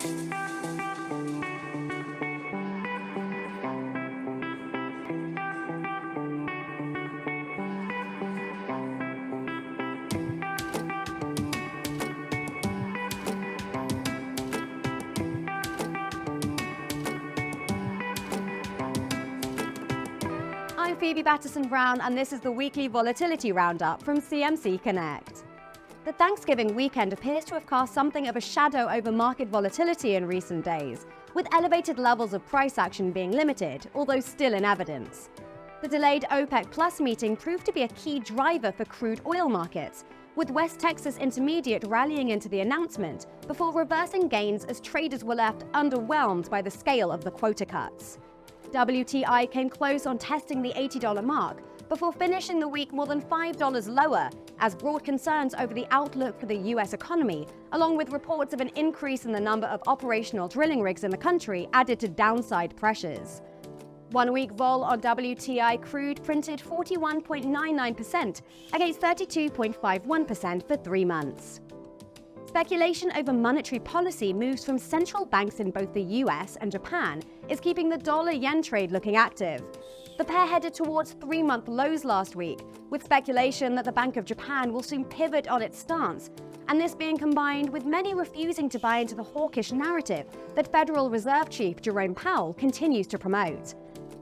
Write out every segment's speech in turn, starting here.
I'm Phoebe Batterson-Brown, and this is the weekly Volatility Roundup from CMC Connect. The Thanksgiving weekend appears to have cast something of a shadow over market volatility in recent days, with elevated levels of price action being limited, although still in evidence. The delayed OPEC Plus meeting proved to be a key driver for crude oil markets, with West Texas Intermediate rallying into the announcement before reversing gains as traders were left underwhelmed by the scale of the quota cuts. WTI came close on testing the $80 mark before finishing the week more than $5 lower as broad concerns over the outlook for the US economy, along with reports of an increase in the number of operational drilling rigs in the country, added to downside pressures. 1 week vol on WTI crude printed 41.99% against 32.51% for 3 months. Speculation over monetary policy moves from central banks in both the US and Japan is keeping the dollar-yen trade looking active. The pair headed towards 3-month lows last week, with speculation that the Bank of Japan will soon pivot on its stance, and this being combined with many refusing to buy into the hawkish narrative that Federal Reserve Chief Jerome Powell continues to promote.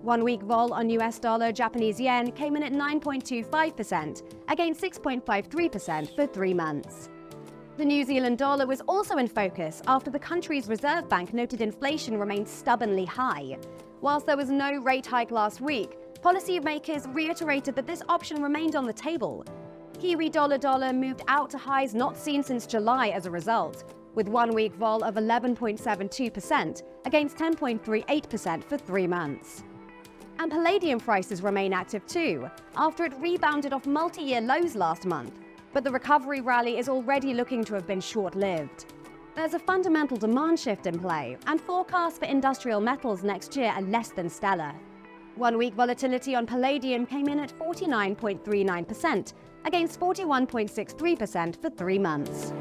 1 week vol on US dollar Japanese yen came in at 9.25% against 6.53% for 3 months. The New Zealand dollar was also in focus after the country's Reserve Bank noted inflation remained stubbornly high. Whilst there was no rate hike last week, policymakers reiterated that this option remained on the table. Kiwi dollar moved out to highs not seen since July as a result, with 1 week vol of 11.72% against 10.38% for 3 months. And palladium prices remain active too, after it rebounded off multi-year lows last month. But the recovery rally is already looking to have been short-lived. There's a fundamental demand shift in play, and forecasts for industrial metals next year are less than stellar. 1 week volatility on palladium came in at 49.39% against 41.63% for 3 months.